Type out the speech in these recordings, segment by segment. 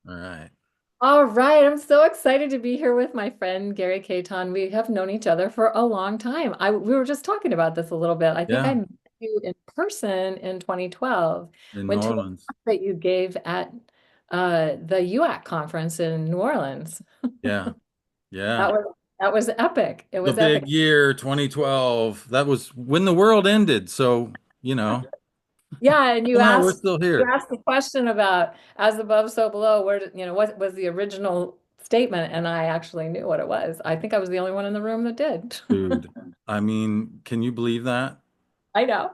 All right. All right, I'm so excited to be here with my friend Gary Caton. We have known each other for a long time. We were just talking about this a little bit. I think I Yeah, met you in person in 2012. in New Went to a Orleans. talk that you gave at the UAC conference in New Orleans. Yeah, That yeah. was that was epic. It The was epic. big year, 2012. That was when the world ended. So, Yeah, and no, we're still you here. asked the question about as above, so below. What was the original statement? And I actually knew what it was. I think I was the only one in the room that did. Dude, I mean, can you believe that? I know.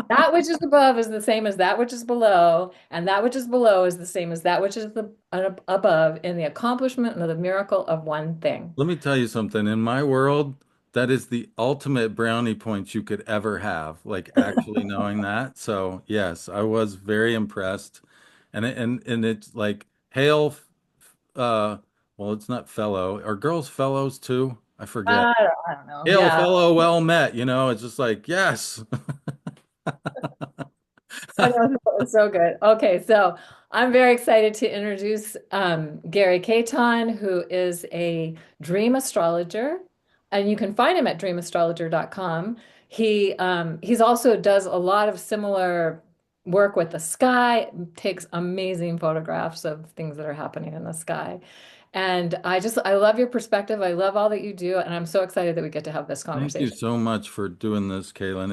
That which is above is the same as that which is below, and that which is below is the same as that which is above in the accomplishment and the miracle of one thing. Let me tell you something. In my world, that is the ultimate brownie points you could ever have, like actually knowing that. So, yes, I was very impressed. And it's like hail uh well, it's not fellow. Are girls fellows too? I forget. I don't know. Hail Yeah, fellow, well met, it's just like, yes. I know it's so good. Okay, so I'm very excited to introduce Gary Caton, who is a dream astrologer, and you can find him at dreamastrologer.com. He's also does a lot of similar work with the sky, takes amazing photographs of things that are happening in the sky. And I love your perspective. I love all that you do, and I'm so excited that we get to have this Thank you conversation. so much for doing this, Caitlin.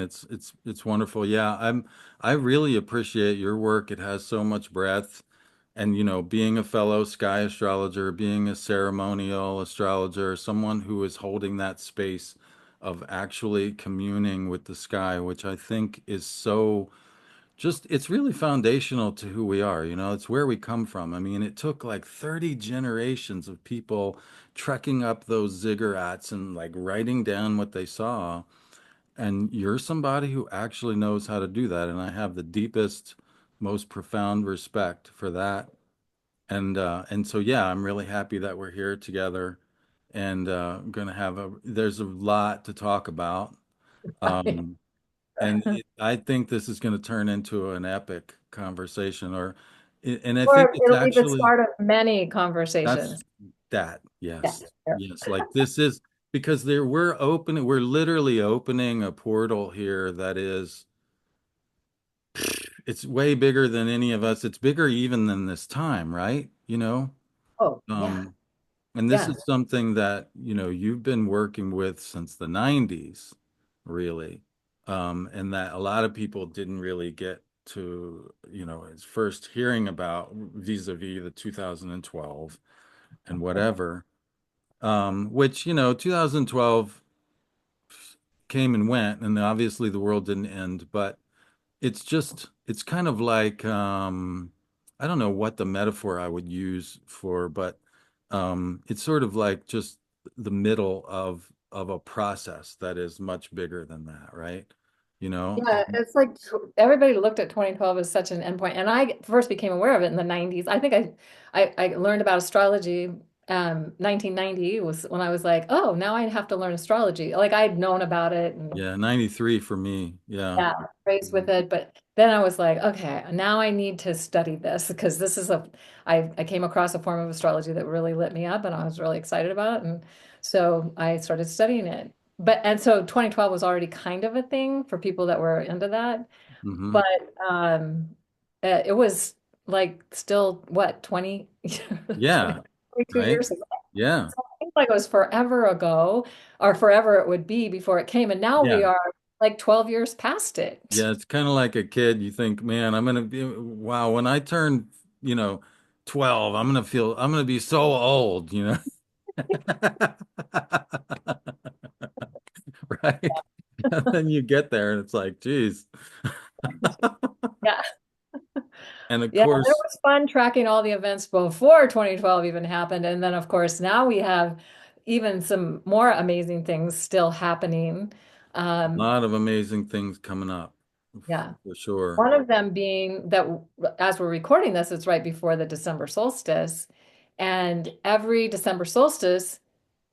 It's wonderful. Yeah, I really appreciate your work. It has so much breadth. And being a fellow sky astrologer, being a ceremonial astrologer, someone who is holding that space of actually communing with the sky, which I think is so just it's really foundational to who we are. It's where we come from. I mean, it took like 30 generations of people trekking up those ziggurats and like writing down what they saw. And you're somebody who actually knows how to do that. And I have the deepest, most profound respect for that. And so yeah, I'm really happy that we're here together and gonna have there's a lot to talk about. Um, and I think this is going to turn into an epic conversation, and I think Or it's it'll be the actually start of many that's conversations. that. Yeah. Yes, yes. Like this is because we're literally opening a portal here that is, it's way bigger than any of us. It's bigger even than this time, right? Oh, yeah. Um, and this Yeah. is something that, you've been working with since the 90s, really. And that a lot of people didn't really get to, is first hearing about vis-a-vis the 2012 and whatever. Which, 2012 came and went, and obviously the world didn't end, but it's kind of like I don't know what the metaphor I would use for, but it's sort of like just the middle of a process that is much bigger than that, right? You know? Yeah, it's like everybody looked at 2012 as such an endpoint, and I first became aware of it in the 90s. I think I learned about astrology 1990 was when I was like, oh, now I have to learn astrology. Like I'd known about it and Yeah, 93 for me. Yeah. yeah, raised with it, but then I was like, okay, now I need to study this because this is I came across a form of astrology that really lit me up and I was really excited about it. And so I started studying it. And so 2012 was already kind of a thing for people that were into that. Hmm. But it was like still what, 20, 20, Yeah, 22 right? years ago. Yeah. So I think like it was forever ago or forever it would be before it came. And now we Yeah. are like 12 years past it. Yeah, it's kind of like a kid. You think, man, I'm gonna be, wow, when I turn, you know, 12, I'm gonna be so old. Right? And then you get there and it's like, geez. Yeah. And of Yeah, it course, was fun tracking all the events before 2012 even happened. And then, of course, now we have even some more amazing things still happening. a Um, lot of amazing things coming up yeah. for sure. One of them being that as we're recording this, it's right before the December solstice. And every December solstice,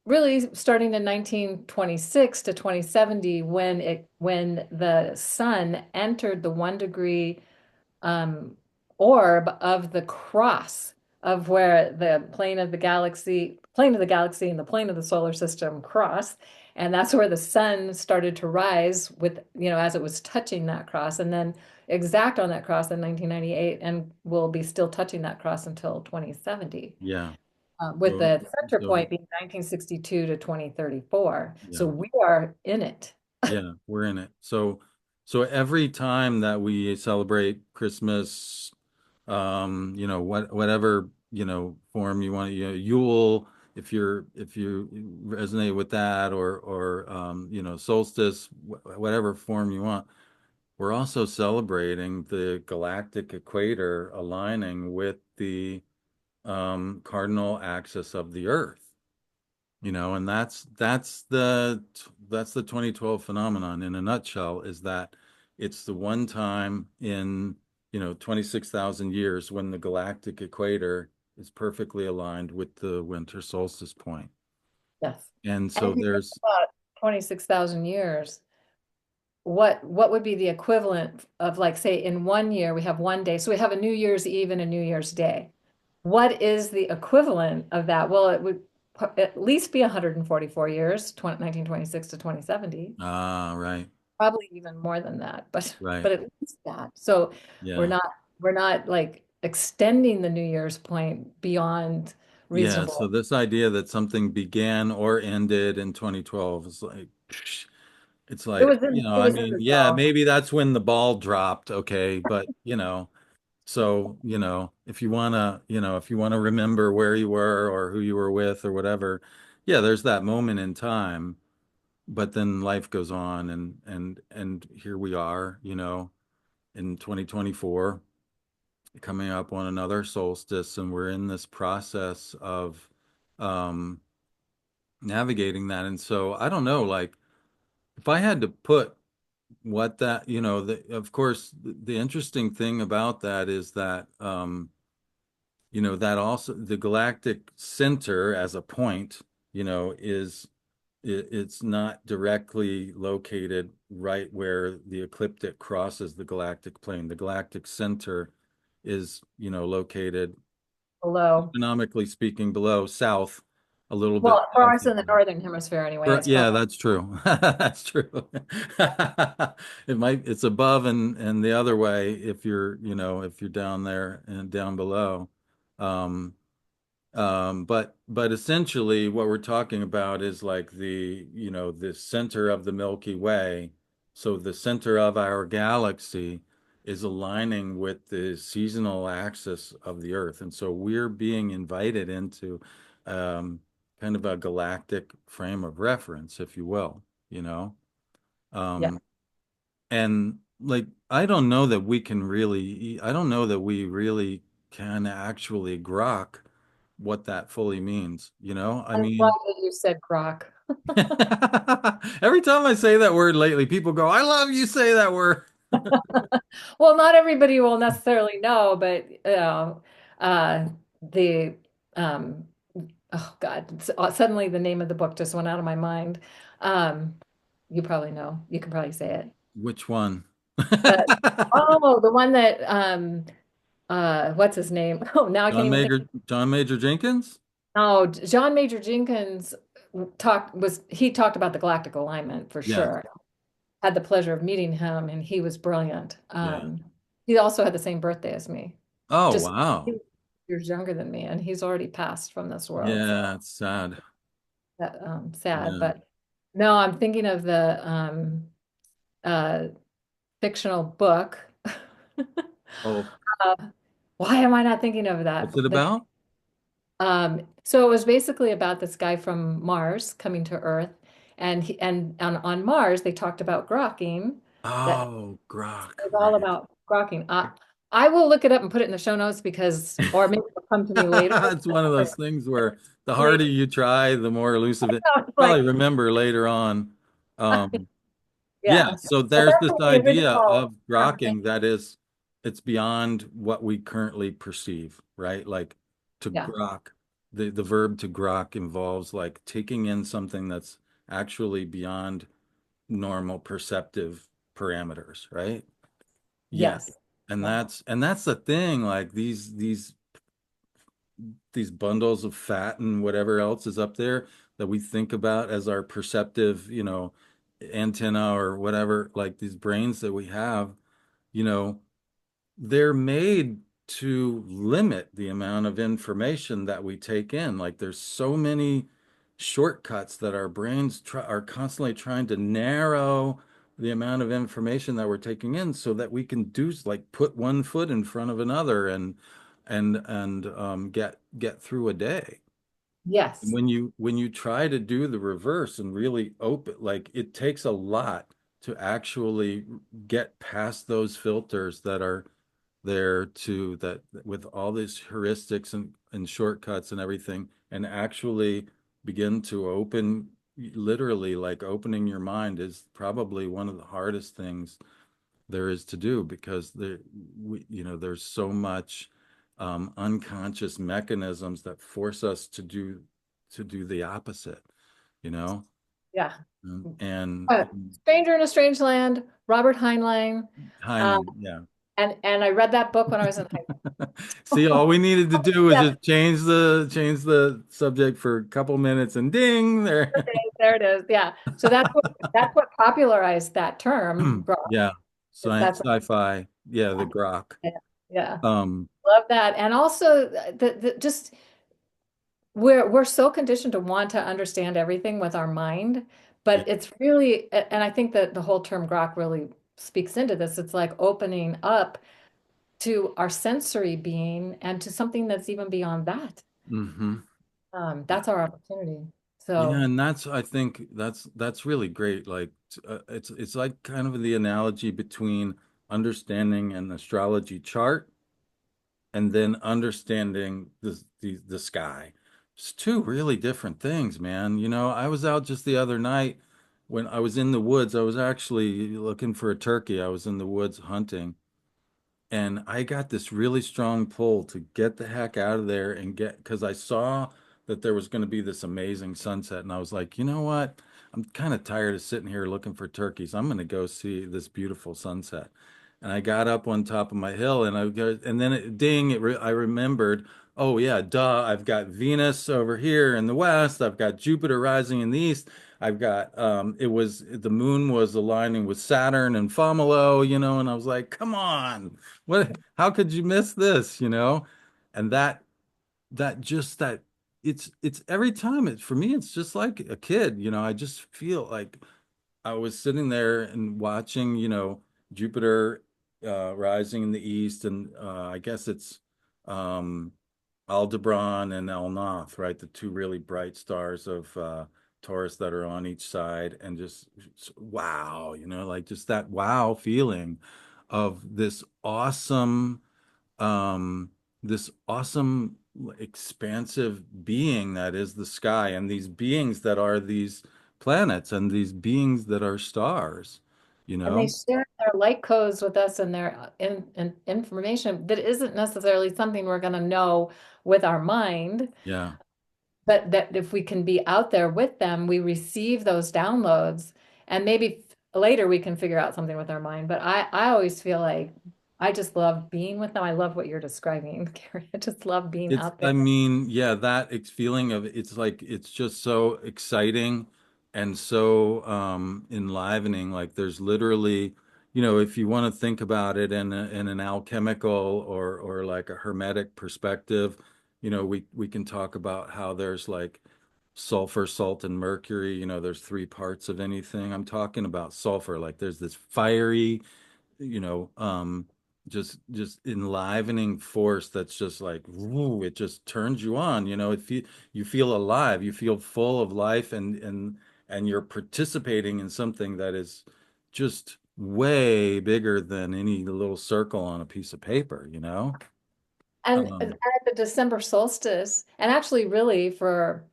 really starting in 1926 to 2070, when the sun entered the 1 degree um, orb of the cross of where the plane of the galaxy and the plane of the solar system cross. And that's where the sun started to rise with, as it was touching that cross and then exact on that cross in 1998 and will be still touching that cross until 2070, Yeah. with So, the center so point being 1962 to 2034. yeah. So we are in it. Yeah, we're in it. So every time that we celebrate Christmas, whatever, form you want, Yule, if you resonate with that, or solstice, whatever form you want, we're also celebrating the galactic equator aligning with the cardinal axis of the Earth. And that's the 2012 phenomenon in a nutshell, is that it's the one time in 26,000 years when the galactic equator is perfectly aligned with the winter solstice point. Yes. And And so if you think there's about 26,000 years, what would be the equivalent of, like, say, in one year we have one day. So we have a New Year's Eve and a New Year's Day. What is the equivalent of that? Well, it would at least be 144 years, 1926 to 2070. right, Probably even more than that, but right. but at least that. So we're Yeah. not we're not like extending the New Year's point beyond Yeah, so reasonable. this idea that something began or ended in 2012 is like, it's It like, was in it I was in mean, the yeah, zone. maybe that's when the ball dropped, okay, but so, if you want to remember where you were or who you were with or whatever, yeah, there's that moment in time, but then life goes on, and here we are, in 2024, coming up on another solstice, and we're in this process of um navigating that. And so I don't know, like, if I had to put what that, of course, the interesting thing about that is that that also the galactic center as a point, is it's not directly located right where the ecliptic crosses the galactic plane. The galactic center is, located, Below. economically speaking, below, south, a little bit Well, for south us of in the there. northern hemisphere anyway, it's Yeah, probably that's true. That's true. It's above and the other way if you're down there and down below. Um, but essentially what we're talking about is like the center of the Milky Way. So the center of our galaxy is aligning with the seasonal axis of the Earth. And so we're being invited into um, kind of a galactic frame of reference, if you will, you know? yeah. Um, and like, I don't know that we really can actually grok what that fully means, I I'm glad mean, that you said grok. every time I say that word lately, people go, I love you say that word. Well, not everybody will necessarily know, but the um, oh God, suddenly the name of the book just went out of my mind. Um, you probably know. You can probably say it. Which one? But oh, the one that what's his name? Oh, now I can't even think. John Major Jenkins? Oh, John Major Jenkins he talked about the galactic alignment for Yes. sure. Had the pleasure of meeting him, and he was brilliant. Yeah. He also had the same birthday as me, Oh, just wow. years younger than me, and he's already passed from this world. So Yeah, it's sad. that sad, Yeah. but no, I'm thinking of the uh, fictional book. Oh, Uh, why am I not thinking of that? what's it about? So it was basically about this guy from Mars coming to Earth, and on Mars they talked about grokking. That Oh, grok, was all right. about grokking. I will look it up and put it in the show notes or maybe it'll come to me later. It's one of those things where the harder Later. you try, the more elusive it. It's Probably like, remember later on. Um, yeah, yeah. so But there's that's this what the idea original of conversation. grokking that it's beyond what we currently perceive, right? Like to Yeah. grok, the verb to grok involves like taking in something that's actually beyond normal perceptive parameters, right? Yeah. Yes. And that's the thing, like these bundles of fat and whatever else is up there that we think about as our perceptive, antenna or whatever, like these brains that we have, you know, they're made to limit the amount of information that we take in. Like there's so many shortcuts that our brains are constantly trying to narrow the amount of information that we're taking in so that we can do like put one foot in front of another and get through a day. And Yes. when you try to do the reverse and really open, like it takes a lot to actually get past those filters that are there to that with all these heuristics and shortcuts and everything, and actually begin to open, literally like opening your mind is probably one of the hardest things there is to do because there's so much unconscious mechanisms that force us to do the opposite, you know? Yeah. And Stranger in a Strange Land, Robert Heinlein. Um, Heinlein, yeah. and I read that book when I was in high See, all school. we needed to do was Yes, just change the subject for a couple minutes and ding there. there it is. Yeah. So that's what popularized that term, grok. Yeah. Science, That's sci-fi. Yeah, the grok. yeah, yeah. Um, Love that. And also the just we're so conditioned to want to understand everything with our mind, yeah. but it's really, and I think that the whole term grok really speaks into this. It's like opening up to our sensory being and to something that's even beyond that. Hmm. That's our opportunity. Yeah, So, and I think that's really great. Like it's like kind of the analogy between understanding an astrology chart and then understanding the sky. It's two really different things, man. I was out just the other night when I was in the woods. I was actually looking for a turkey. I was in the woods hunting, and I got this really strong pull to get the heck out of there and get, because I saw that there was going to be this amazing sunset. And I was like, you know what? I'm kind of tired of sitting here looking for turkeys. I'm going to go see this beautiful sunset. And I got up on top of my hill and then I remembered, oh yeah, duh, I've got Venus over here in the west. I've got Jupiter rising in the east. I've got the moon was aligning with Saturn and Fomolo, and I was like, come on, how could you miss this, and that it's every time, for me it's just like a kid, I just feel like I was sitting there and watching, Jupiter rising in the east, and I guess it's um, Aldebaran and Elnath, right? The two really bright stars of Taurus that are on each side, and just wow, like just that wow feeling of um, this awesome, expansive being that is the sky, and these beings that are these planets, and these beings that are stars, you and they know? share their light codes with us and their in information that isn't necessarily something we're going to know with our mind, Yeah. but that if we can be out there with them, we receive those downloads, and maybe later we can figure out something with our mind. But I always feel like I just love being with them. I love what you're describing, Carrie. I just love being out there. I mean, yeah, that feeling of it's like it's just so exciting and so enlivening. Like there's literally, if you want to think about it in an alchemical or like a hermetic perspective, we can talk about how there's like sulfur, salt, and mercury. There's three parts of anything. I'm talking about sulfur. Like there's this fiery, you know, just enlivening force that's just like, woo, it just turns you on. If you feel alive, you feel full of life, and you're participating in something that is just way bigger than any little circle on a piece of paper. And at Um, the December solstice, and actually, really, for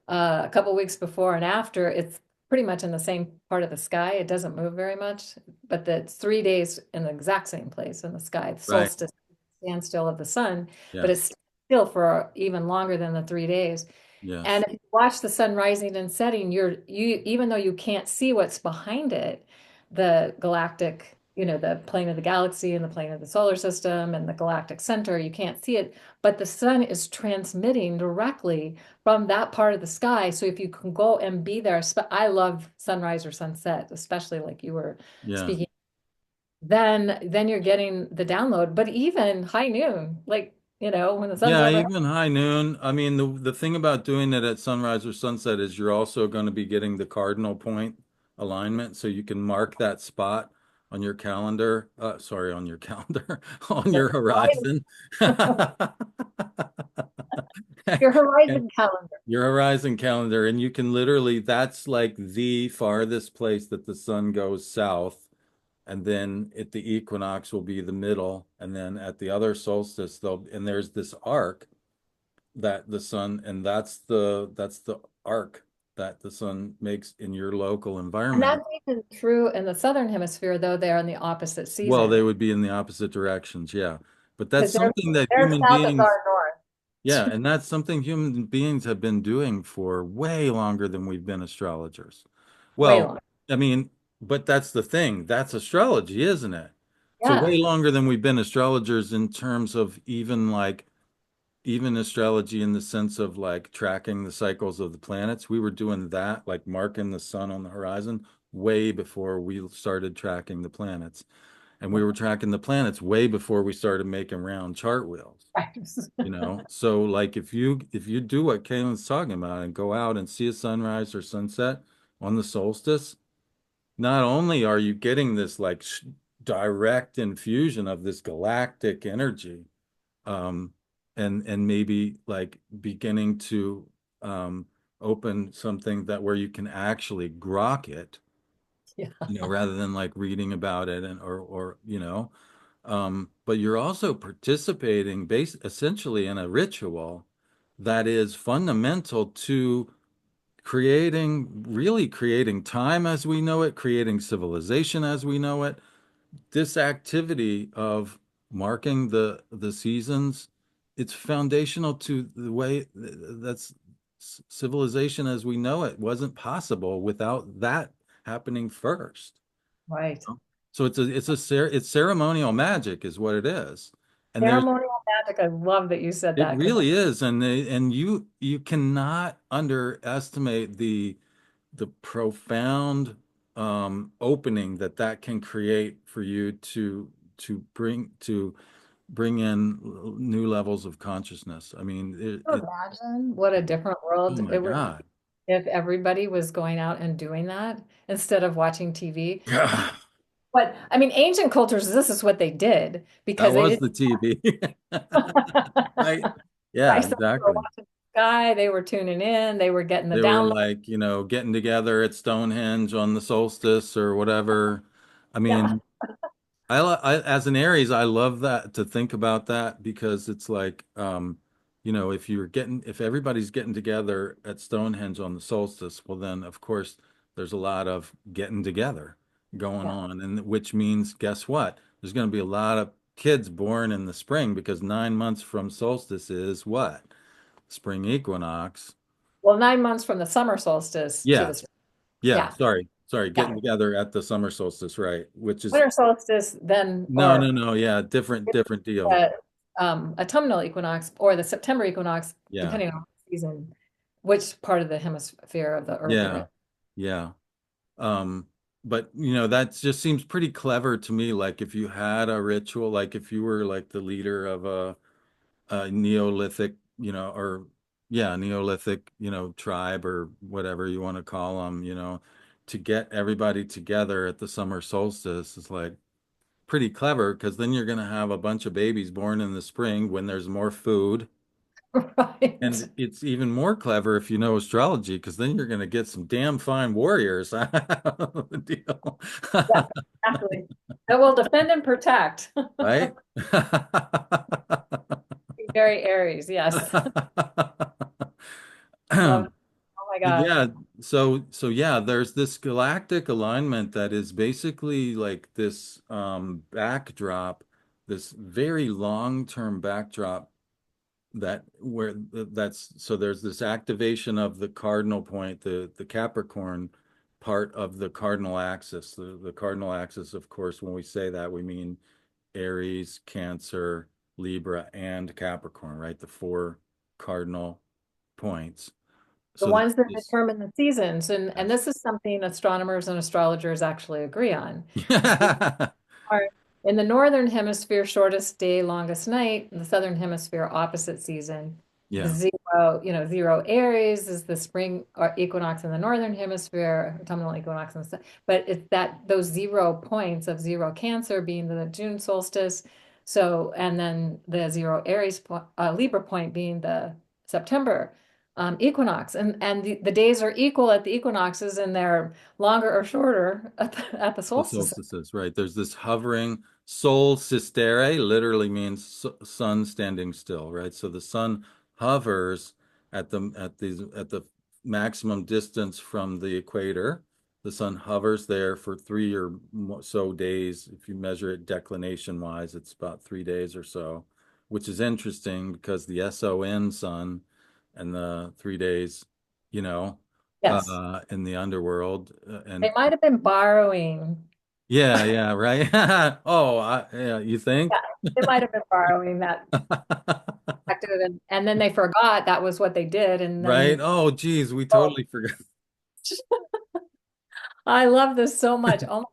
a couple weeks before and after, it's pretty much in the same part of the sky. It doesn't move very much, but it's 3 days in the exact same place in the sky. The right. solstice, standstill of the sun, but Yes. it's still for even longer than the 3 days. And Yes. if you watch the sun rising and setting, you even though you can't see what's behind it, the galactic the plane of the galaxy and the plane of the solar system and the galactic center. You can't see it, but the sun is transmitting directly from that part of the sky. So if you can go and be there, I love sunrise or sunset, especially like you were Yeah. speaking, then you're getting the download. But even high noon, like, when the sun's Yeah, over. even high noon. I mean, the thing about doing it at sunrise or sunset is you're also going to be getting the cardinal point alignment, so you can mark that spot on your calendar. Sorry, on your calendar, on your horizon. Your And horizon calendar. your horizon calendar, and you can literally, that's like the farthest place that the sun goes south, and then at the equinox will be the middle, and then at the other solstice, and there's this arc that the sun, and that's the arc that the sun makes in your local And environment. that's even true in the southern hemisphere, though they're in the opposite Well, they season. would be in the opposite directions, yeah. But that's Because something that they're human south of beings, our yeah, north. and that's something human beings have been doing for way longer than we've been astrologers. Way Well, long. I mean, but that's the thing. That's astrology, isn't it? So way Yeah. longer than we've been astrologers in terms of even astrology in the sense of like tracking the cycles of the planets. We were doing that, like marking the sun on the horizon, way before we started tracking the planets. And we were tracking the planets way before we started making round chart wheels. So like if you do what Caitlin's talking about and go out and see a sunrise or sunset on the solstice, not only are you getting this like direct infusion of this galactic energy, um, and maybe like beginning to um, open something that where you can actually grok it, Yeah. rather than like reading about it and or but you're also participating essentially in a ritual that is fundamental to really creating time as we know it, creating civilization as we know it. This activity of marking the seasons, it's foundational to the way that's civilization as we know it wasn't possible without that happening first. Right. So it's ceremonial magic is what it is. And Ceremonial magic. I love that you said it that because really is. And you cannot underestimate the profound opening that can create for you to bring in new levans of consciousness. I mean, imagine what a different oh world my it would God. be if everybody was going out and doing that instead of watching TV. But I mean, ancient cultures, this is what they did That because they was didn't. the TV. Right? Yeah, Right, so they were exactly. watching the sky, they were tuning in, they were getting the They were download. like, getting together at Stonehenge on the solstice or whatever. I Yeah. mean, as an Aries, I love that to think about that because it's like, if everybody's getting together at Stonehenge on the solstice, well, then of course there's a lot of getting together going Yeah. on, and which means, guess what? There's going to be a lot of kids born in the spring because 9 months from solstice is what? Spring equinox. Well, 9 months from the summer solstice to Yeah, the spring. yeah. Yeah. Sorry, getting Yeah. together at the summer solstice, right? Which is Winter solstice, then, no, no, or no. Yeah, different deal. the autumnal equinox or the September equinox, Yeah. depending on the season, which part of the hemisphere of the earth you're Yeah, in. yeah. Um, but that just seems pretty clever to me. Like if you had a ritual, like if you were like the leader of a Neolithic, or yeah, Neolithic, tribe or whatever you want to call them, to get everybody together at the summer solstice is like pretty clever because then you're going to have a bunch of babies born in the spring when there's more food. Right. And it's even more clever if you know astrology, because then you're going to get some damn fine warriors out of the deal. Yes, exactly. That will defend and protect. Right? Very Aries, yes. Love. Oh my But gosh. yeah, so yeah, there's this galactic alignment that is basically like this backdrop, this very long-term backdrop that's so there's this activation of the cardinal point, the Capricorn part of the cardinal axis. The cardinal axis, of course, when we say that, we mean Aries, Cancer, Libra, and Capricorn, right? The four cardinal points. The So ones that this, determine the seasons, and yes. this is something astronomers and astrologers actually agree on. Yeah. Are in the northern hemisphere, shortest day, longest night. In the southern hemisphere, opposite season. The Yeah. zero, zero Aries is the spring or equinox in the northern hemisphere, autumnal equinox in the south. But it's that those 0 points of zero Cancer being the June solstice. So, and then the zero Aries Libra point being the September equinox, and the days are equal at the equinoxes, and they're longer or shorter at the The solstices. solstices, right? There's this hovering sol sistere, literally means sun standing still, right? So the sun hovers at the maximum distance from the equator. The sun hovers there for 3 or so days. If you measure it declination wise, it's about 3 days or so, which is interesting because the SON sun and the 3 days, you know, Yes. in the underworld, They and might have been borrowing. yeah, yeah, right. Oh, yeah, you think? Yeah, they might have been borrowing that perspective, and then they forgot that was what they did. And Right? then, Oh, geez, we oh, totally forgot. I love this so much. Oh,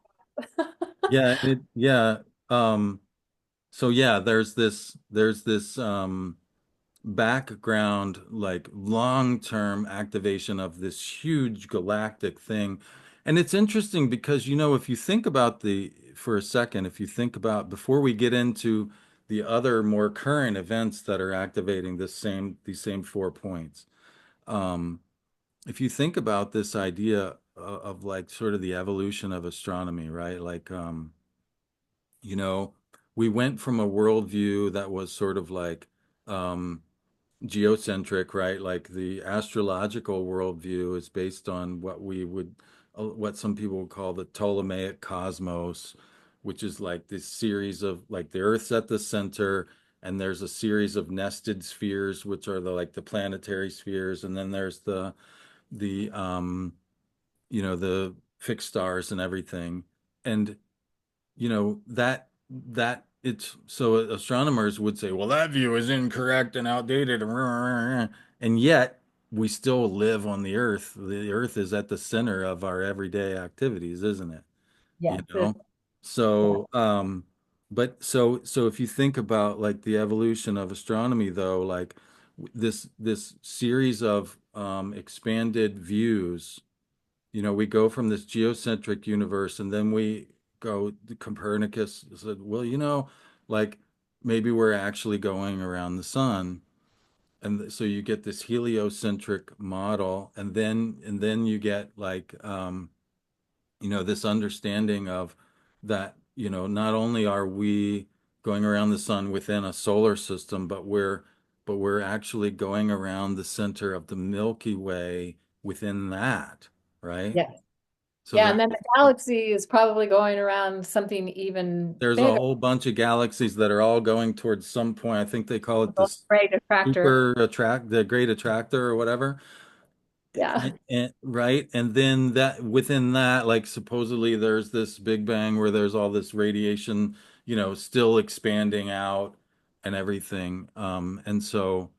Yeah. Um, so yeah, there's this background, like long-term activation of this huge galactic thing. And it's interesting because, if you think about for a second, if you think about before we get into the other more current events that are activating these same 4 points, um, if you think about this idea of like sort of the evolution of astronomy, right? Like, you know, we went from a worldview that was sort of like, um, geocentric, right? Like the astrological worldview is based on what some people would call the Ptolemaic cosmos, which is like this series of like the Earth's at the center, and there's a series of nested spheres, which are the planetary spheres, and then there's the fixed stars and everything. And that it's so astronomers would say, well, that view is incorrect and outdated, and yet we still live on the Earth. The Earth is at the center of our everyday activities, isn't it? You yes, know? yeah, So, but so if you think about like the evolution of astronomy, though, like this series of expanded views, we go from this geocentric universe, and then we go, Copernicus said, well, like maybe we're actually going around the sun. And so you get this heliocentric model, and then you get like, this understanding of that, not only are we going around the sun within a solar system, but we're actually going around the center of the Milky Way within that, right? yes, So yeah. And then the galaxy is probably going around something even there's a bigger, whole bunch of galaxies that are all going towards some point. I think they call it the this great attractor. the great attractor or whatever. Yeah, Right. And then that within that, like supposedly there's this Big Bang where there's all this radiation, still expanding out and everything. And so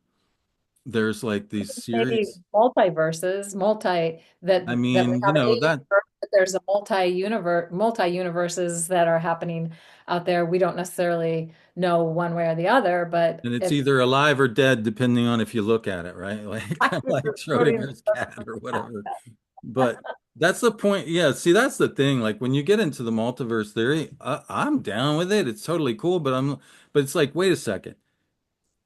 there's like these maybe series. multiverses, I that we mean, have a that universe, but there's a multi universes that are happening out there. We don't necessarily know one way or the other, but and it's if either alive or dead depending on if you look at it, right? Like kind of like Schrodinger's Schrodinger's cat or whatever. But that's the point. Yeah, see, that's the thing. Like when you get into the multiverse theory, I'm down with it. It's totally cool, but it's like, wait a second.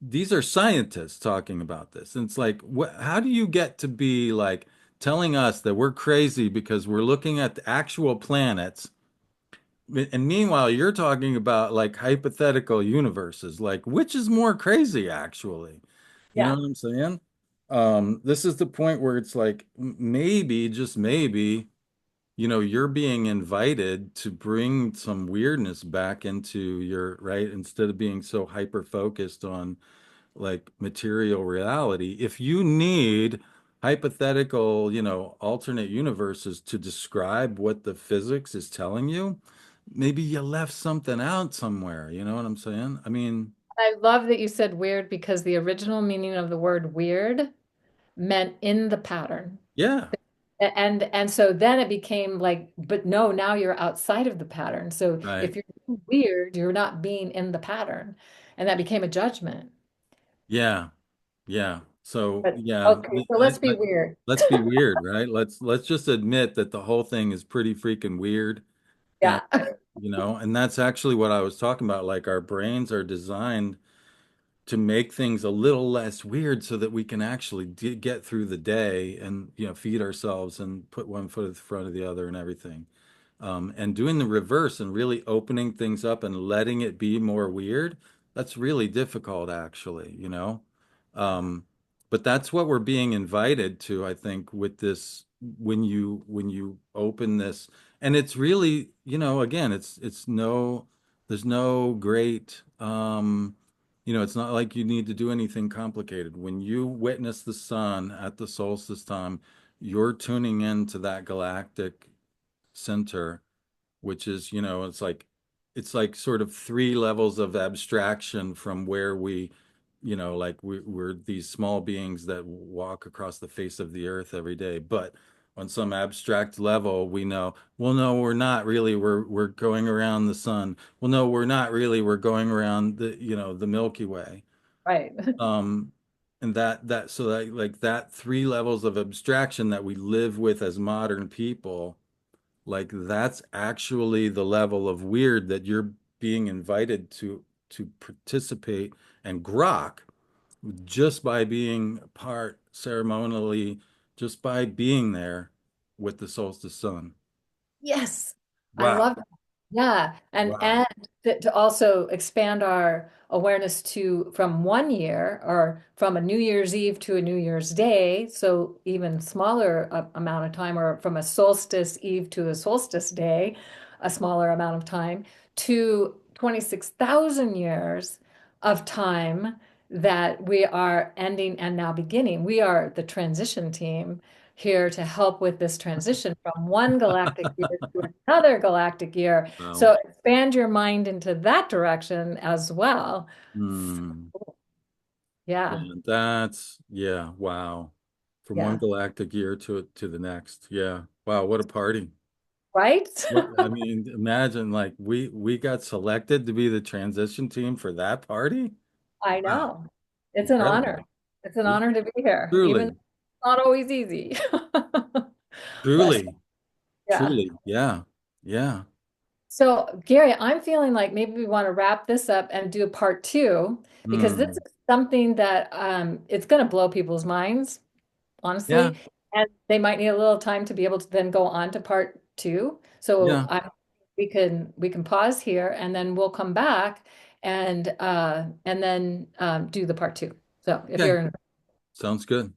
These are scientists talking about this. And it's like, how do you get to be like telling us that we're crazy because we're looking at the actual planets? And meanwhile, you're talking about like hypothetical universes. Like, which is more crazy, actually? You know yeah. what I'm saying? This is the point where it's like maybe, just maybe, you're being invited to bring some weirdness back into your, right, instead of being so hyper focused on like material reality. If you need hypothetical, alternate universes to describe what the physics is telling you, maybe you left something out somewhere. You know what I'm saying? I mean, I love that you said weird because the original meaning of the word weird meant in the pattern. yeah, And so then it became like, but no, now you're outside of the pattern. So right. if you're weird, you're not being in the pattern. And that became a judgment. Yeah, yeah. So But yeah, okay, so let's be weird. let's be weird, right? Let's just admit that the whole thing is pretty freaking weird. And Yeah. and that's actually what I was talking about. Like our brains are designed to make things a little less weird so that we can actually get through the day and feed ourselves and put one foot in front of the other and everything. And doing the reverse and really opening things up and letting it be more weird, that's really difficult actually. Um, but that's what we're being invited to, I think, with this when you open this. And it's really, again, it's no there's no great it's not like you need to do anything complicated. When you witness the sun at the solstice time, you're tuning into that galactic center, which is, it's like sort of three levels of abstraction from where like we're these small beings that walk across the face of the earth every day. But on some abstract level, we know, well, no, we're not really. We're going around the sun. Well, no, we're not really. We're going around the Milky Way. Right. Um, and that so that like that three levels of abstraction that we live with as modern people, like that's actually the level of weird that you're being invited to participate and grok just by being part ceremonially, just by being there with the solstice sun. Yes. I Wow. love that. Yeah. And Wow. to also expand our awareness to from 1 year or from a New Year's Eve to a New Year's Day, so even smaller amount of time, or from a solstice eve to a solstice day, a smaller amount of time, to 26,000 years of time that we are ending and now beginning. We are the transition team here to help with this transition from one galactic year to another galactic year. Wow. So expand your mind into that direction as well. Hmm. Yeah. Yeah, yeah, wow. From one Yeah. galactic year to the next. Yeah. Wow, what a party. Right? What I mean, imagine like we got selected to be the transition team for that party. I Wow, know. It's an incredible. honor. It's an honor to be here, even though Truly, it's not always easy. But truly, yeah. truly. Yeah. Yeah. So, Gary, I'm feeling like maybe we want to wrap this up and do a part two because this is Hmm. something that it's going to blow people's minds, Yeah. honestly. And they might need a little time to be able to then go on to part two. So Yeah. we can pause here and then we'll come back and then do the part two. So if Okay. you're Sounds good.